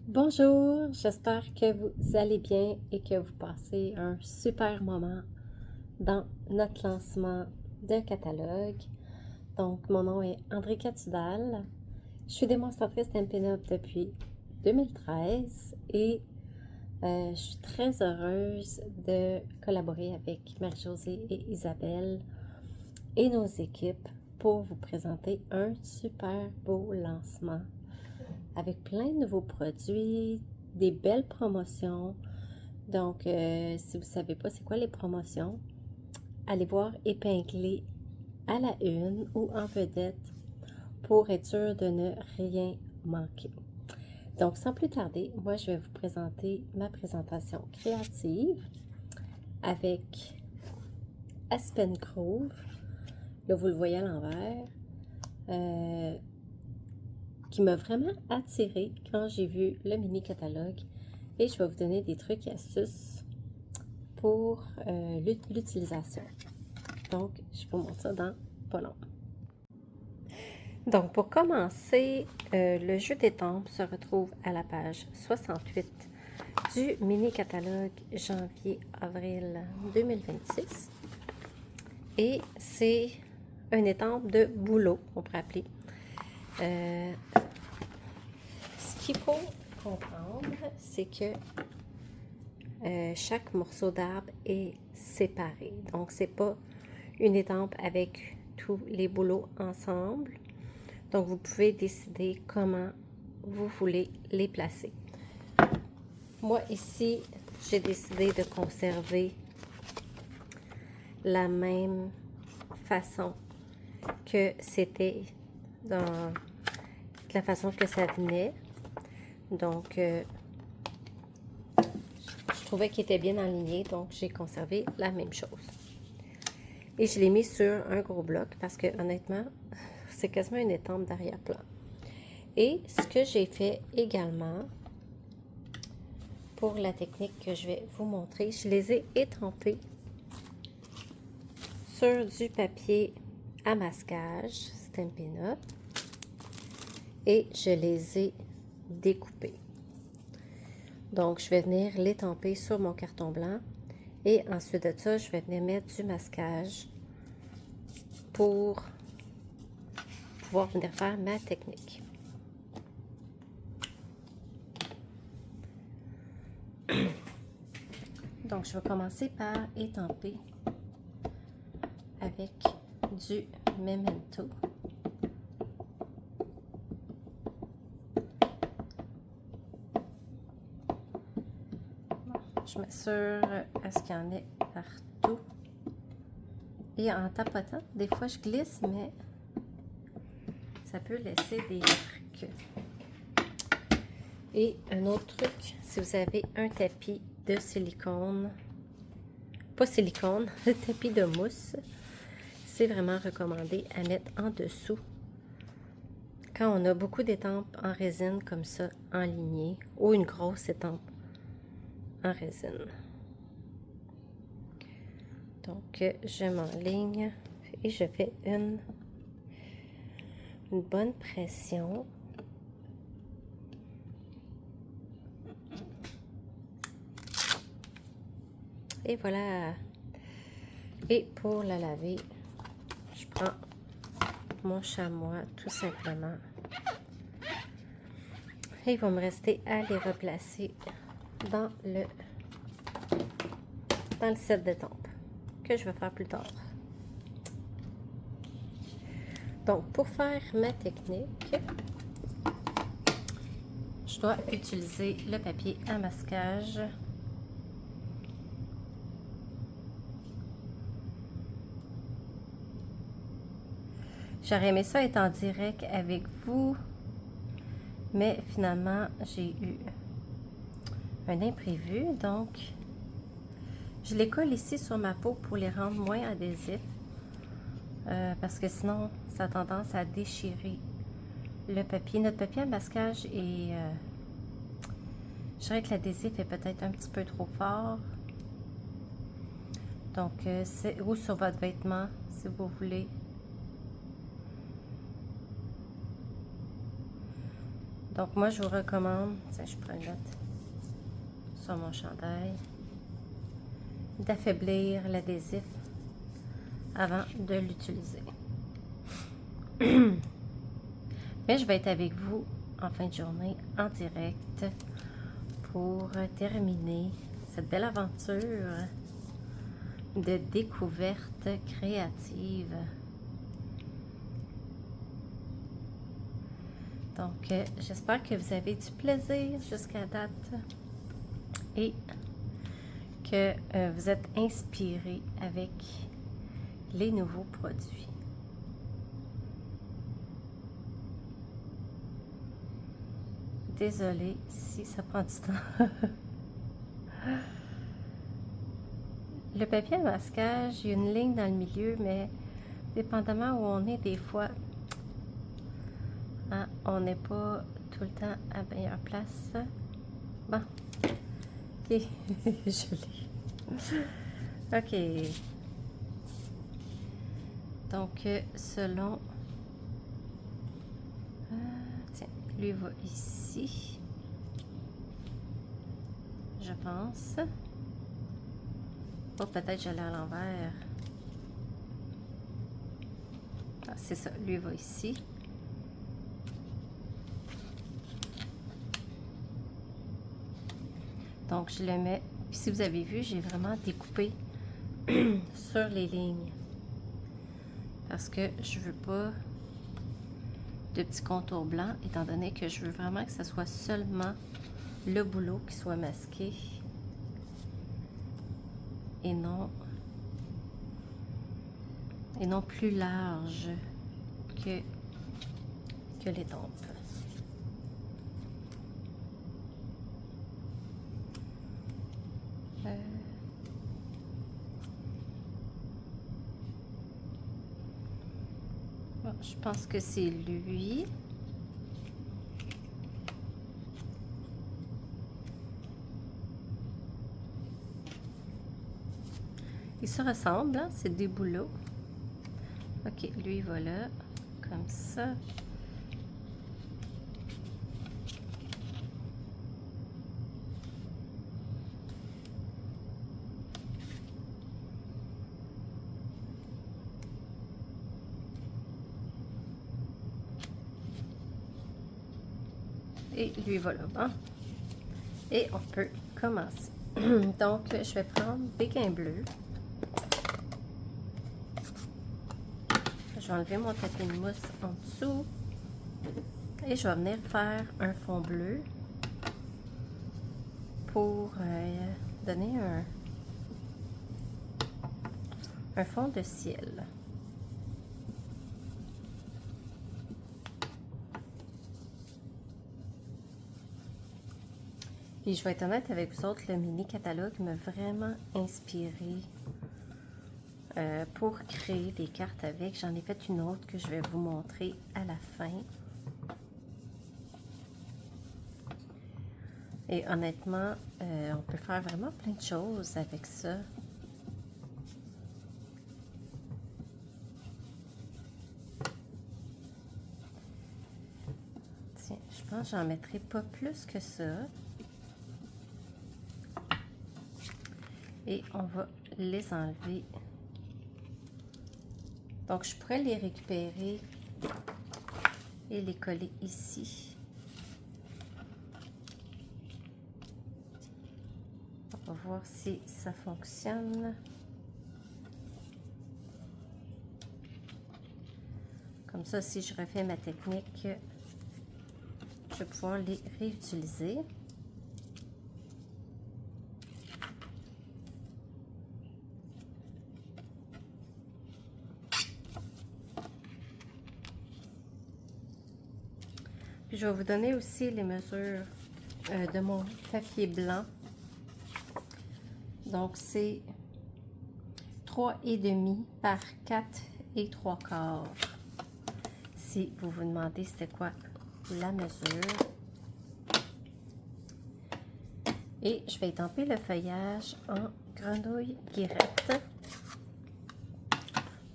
Bonjour, j'espère que vous allez bien et que vous passez un super moment dans notre lancement de catalogue. Donc, mon nom est André Catudal. Je suis démonstratrice Stampin' Up depuis 2013 et je suis très heureuse de collaborer avec Marie-Josée et Isabelle et nos équipes pour vous présenter un super beau lancement avec plein de nouveaux produits, des belles promotions. Donc, si vous ne savez pas c'est quoi les promotions, allez voir épinglé à la une ou en vedette pour être sûr de ne rien manquer. Donc, sans plus tarder, moi, je vais vous présenter ma présentation créative avec Aspen Grove. Là, vous le voyez à l'envers. Qui m'a vraiment attirée quand j'ai vu le mini catalogue et je vais vous donner des trucs et astuces pour l'utilisation. Donc, je vous montre ça dans pas long. Donc, pour commencer, le jeu d'étampes se retrouve à la page 68 du mini catalogue janvier-avril 2026 et c'est une étampe de boulot, on pourrait appeler. Ce qu'il faut comprendre, c'est que chaque morceau d'arbre est séparé. Donc, c'est pas une étampe avec tous les boulots ensemble. Donc, vous pouvez décider comment vous voulez les placer. Moi, ici, j'ai décidé de conserver la même façon que c'était dans la façon que ça venait. Donc, je trouvais qu'il était bien aligné, donc j'ai conservé la même chose. Et je l'ai mis sur un gros bloc parce que honnêtement, c'est quasiment une étampe d'arrière-plan. Et ce que j'ai fait également, pour la technique que je vais vous montrer, je les ai étampés sur du papier à masquage Stampin' Up et je les ai découpés. Donc, je vais venir l'étamper sur mon carton blanc et ensuite de ça, je vais venir mettre du masquage pour pouvoir venir faire ma technique. Donc, je vais commencer par étamper avec du Memento. Je m'assure à ce qu'il y en ait partout. Et en tapotant, des fois je glisse, mais ça peut laisser des marques. Et un autre truc, si vous avez un tapis de silicone, pas silicone, le tapis de mousse, c'est vraiment recommandé à mettre en dessous. Quand on a beaucoup d'étampes en résine comme ça, en lignée, ou une grosse étampe en résine. Donc, je m'enligne et je fais une bonne pression. Et voilà. Et pour la laver, je prends mon chamois tout simplement. Et il va me rester à les replacer dans le set d'étampes que je vais faire plus tard. Donc, pour faire ma technique, je dois utiliser le papier à masquage. J'aurais aimé ça être en direct avec vous, mais finalement, j'ai eu un imprévu, donc je les colle ici sur ma peau pour les rendre moins adhésifs, parce que sinon, ça a tendance à déchirer le papier. Notre papier à masquage est... je dirais que l'adhésif est peut-être un petit peu trop fort. Donc, c'est ou sur votre vêtement, si vous voulez. Donc moi, je vous recommande, tiens, je prends une note sur mon chandail, d'affaiblir l'adhésif avant de l'utiliser. Mais je vais être avec vous en fin de journée, en direct, pour terminer cette belle aventure de découverte créative. Donc, j'espère que vous avez du plaisir jusqu'à date et que vous êtes inspirés avec les nouveaux produits. Désolée si ça prend du temps. Le papier à masquage, il y a une ligne dans le milieu, mais dépendamment où on est, des fois, hein, on n'est pas tout le temps à la meilleure place. Bon, ok, je l'ai. Ok. Donc, selon... tiens, lui va ici. Je pense. Oh, peut-être je l'ai à l'envers. Ah, c'est ça, lui va ici. Donc, je le mets. Puis, si vous avez vu, j'ai vraiment découpé sur les lignes. Parce que je veux pas de petits contours blancs, étant donné que je veux vraiment que ce soit seulement le boulot qui soit masqué et non plus large que l'étampe. Bon, je pense que c'est lui. Ils se ressemblent, hein? C'est des boulots. Ok, lui, voilà, comme ça. Et lui, voilà, bon. Et on peut commencer. Donc, je vais prendre Béguin bleu. Je vais enlever mon tapis de mousse en dessous. Et je vais venir faire un fond bleu pour donner un fond de ciel. Puis je vais être honnête avec vous autres, le mini catalogue m'a vraiment inspiré pour créer des cartes avec. J'en ai fait une autre que je vais vous montrer à la fin. Et honnêtement, on peut faire vraiment plein de choses avec ça. Tiens, je pense que j'en mettrai pas plus que ça. Et on va les enlever. Donc, je pourrais les récupérer et les coller ici. On va voir si ça fonctionne. Comme ça, si je refais ma technique, je vais pouvoir les réutiliser. Puis je vais vous donner aussi les mesures de mon papier blanc. Donc, c'est 3,5 par 4,75. Si vous vous demandez c'était quoi la mesure. Et je vais étamper le feuillage en grenouille guérette.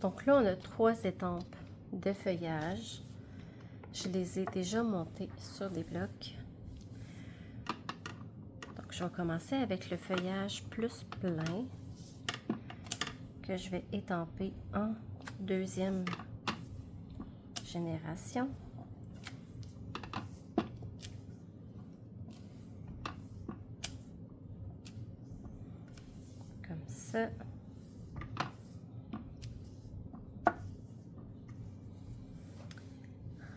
Donc là, on a 3 étampes de feuillage. je les ai déjà montés sur des blocs. Donc, je vais commencer avec le feuillage plus plein que je vais étamper en deuxième génération. Comme ça.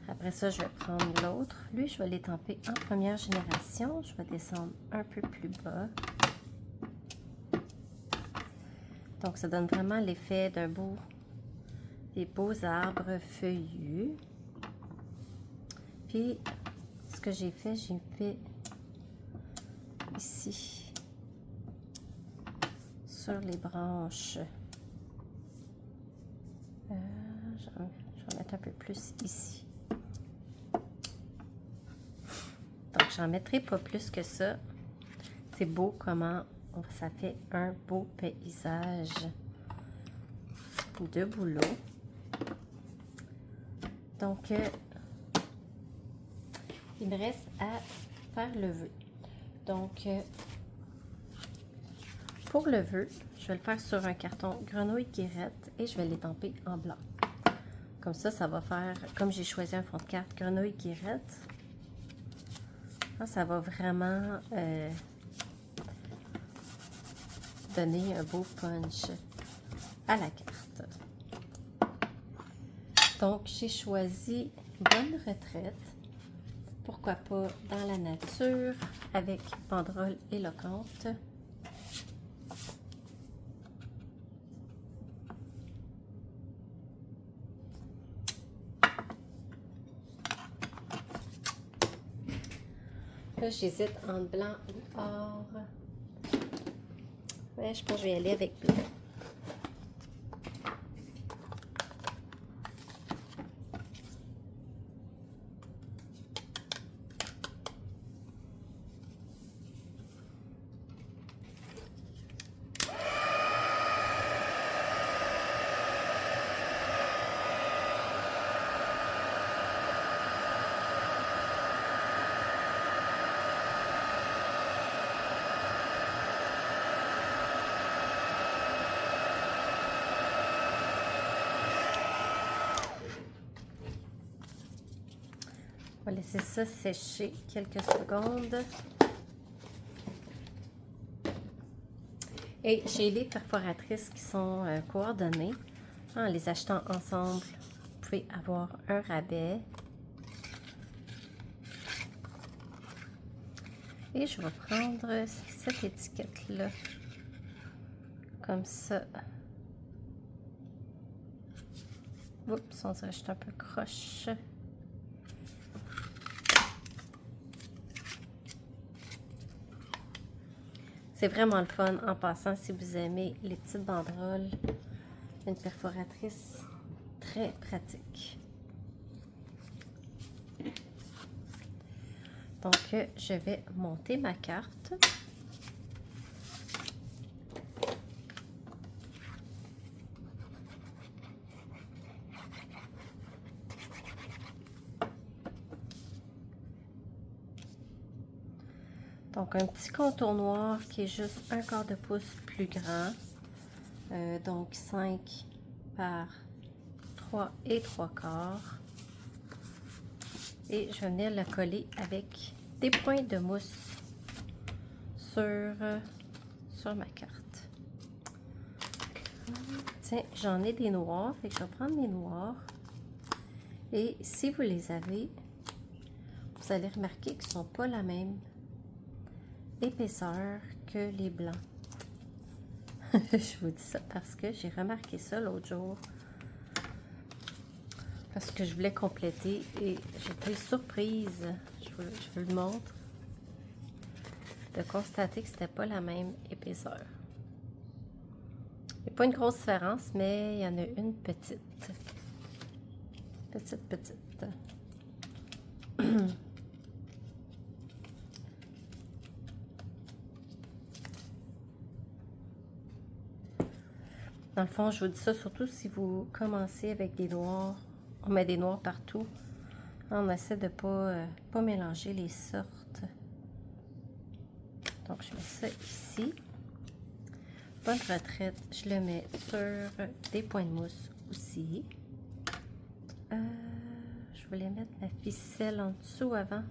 Après ça, je vais prendre l'autre. Lui, je vais l'étamper en première génération. Je vais descendre un peu plus bas. Donc, ça donne vraiment l'effet des beaux arbres feuillus. Puis, ce que j'ai fait ici, sur les branches. Je vais mettre un peu plus ici. Donc, j'en mettrai pas plus que ça. C'est beau comment ça fait un beau paysage de bouleau. Donc, il me reste à faire le vœu. Donc, pour le vœu, je vais le faire sur un carton grenouille guérette et je vais l'étamper en blanc. Comme ça, ça va faire, comme j'ai choisi un fond de carte grenouille guérette, ça va vraiment donner un beau punch à la carte. Donc, j'ai choisi Bonne retraite. Pourquoi pas dans la nature avec banderole éloquente. Là, j'hésite entre blanc ou or. Ouais, je pense que je vais y aller avec blanc. On va laisser ça sécher quelques secondes. Et j'ai les perforatrices qui sont coordonnées. En les achetant ensemble, vous pouvez avoir un rabais. Et je vais prendre cette étiquette-là, comme ça. Oups, on dirait que je suis un peu croche. C'est vraiment le fun en passant si vous aimez les petites banderoles. Une perforatrice très pratique. Donc, je vais monter ma carte. Donc, un petit contour noir qui est juste un quart de pouce plus grand. Donc, 5 par 3 et 3/4. Et je vais venir le coller avec des points de mousse sur ma carte. Tiens, j'en ai des noirs, fait que je vais prendre mes noirs. Et si vous les avez, vous allez remarquer qu'ils ne sont pas la même épaisseur que les blancs. Je vous dis ça parce que j'ai remarqué ça l'autre jour. Parce que je voulais compléter et j'ai été surprise, je vous le montre, de constater que c'était pas la même épaisseur. Il n'y a pas une grosse différence, mais il y en a une petite. Petite. Dans le fond, je vous dis ça surtout si vous commencez avec des noirs. On met des noirs partout. On essaie de pas mélanger les sortes. Donc, je mets ça ici. Bonne retraite, je le mets sur des points de mousse aussi. Je voulais mettre ma ficelle en dessous avant.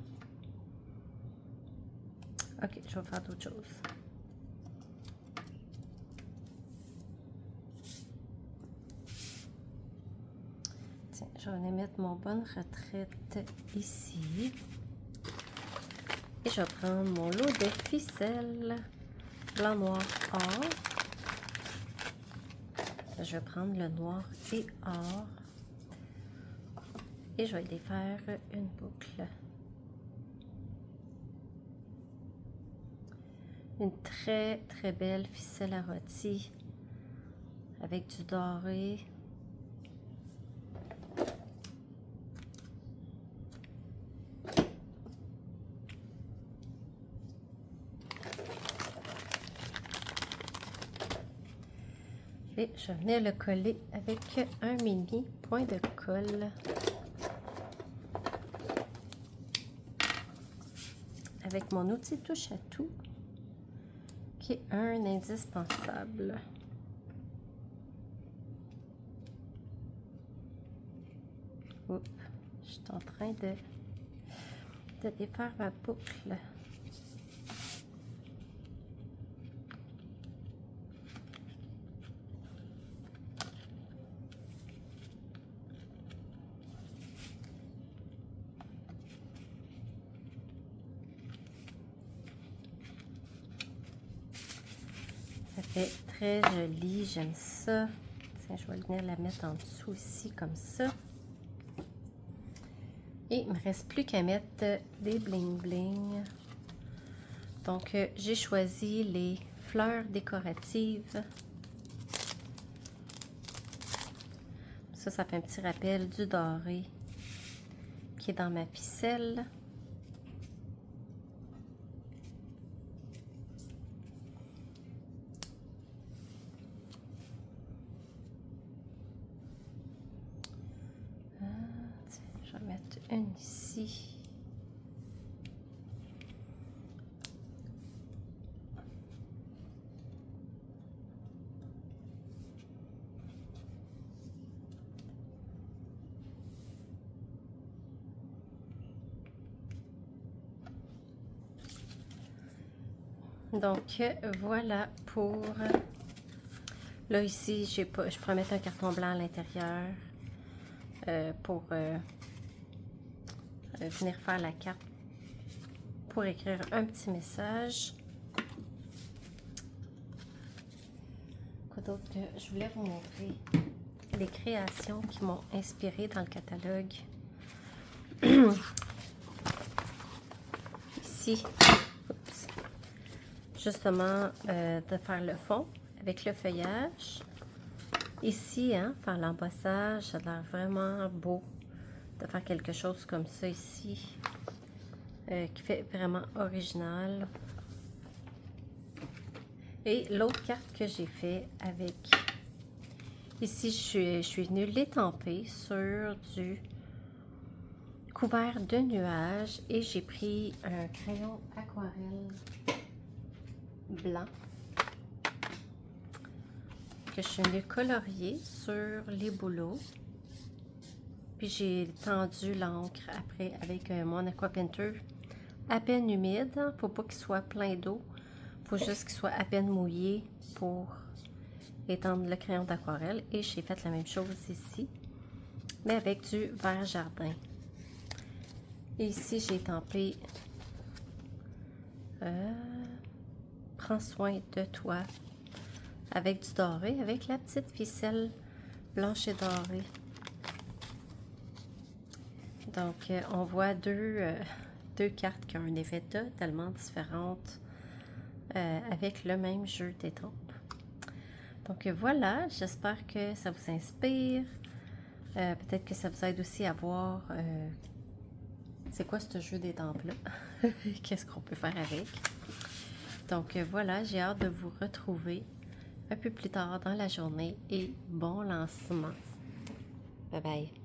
Ok, je vais faire d'autres choses. Tiens, je vais venir mettre mon bonne retraite ici. Et je vais prendre mon lot de ficelles blanc, noir, or. Je vais prendre le noir et or. Et je vais aller faire une boucle. Une très très belle ficelle à rôti avec du doré. Et je venais le coller avec un mini point de colle. Avec mon outil touche à tout, qui est un indispensable. Oups, je suis en train de défaire ma boucle. Ça fait très joli, j'aime ça. Tiens, je vais venir la mettre en dessous ici, comme ça. Et il ne me reste plus qu'à mettre des bling bling. Donc, j'ai choisi les fleurs décoratives. Ça fait un petit rappel du doré qui est dans ma ficelle. Je vais mettre une ici. Donc voilà pour... Là ici, je pourrais mettre un carton blanc à l'intérieur pour venir faire la carte pour écrire un petit message. Quoi d'autre que je voulais vous montrer? Les créations qui m'ont inspiré dans le catalogue. Ici, oups, justement, de faire le fond avec le feuillage. Ici, hein, faire l'embossage, ça a l'air vraiment beau de faire quelque chose comme ça ici, qui fait vraiment original. Et l'autre carte que j'ai fait avec, ici je suis venue l'étamper sur du couvert de nuages et j'ai pris un crayon aquarelle blanc que je suis venue colorier sur les bouleaux. Puis j'ai tendu l'encre après avec mon Aqua Painter à peine humide. Il ne faut pas qu'il soit plein d'eau. Il faut juste qu'il soit à peine mouillé pour étendre le crayon d'aquarelle. Et j'ai fait la même chose ici, mais avec du vert jardin. Et ici, j'ai étampé Prends soin de toi avec du doré, avec la petite ficelle blanche et dorée. Donc, on voit deux cartes qui ont un effet totalement différent avec le même jeu d'étampes. Donc, voilà, j'espère que ça vous inspire. Peut-être que ça vous aide aussi à voir c'est quoi ce jeu d'étampes-là. Qu'est-ce qu'on peut faire avec. Donc, voilà, j'ai hâte de vous retrouver un peu plus tard dans la journée et bon lancement. Bye bye.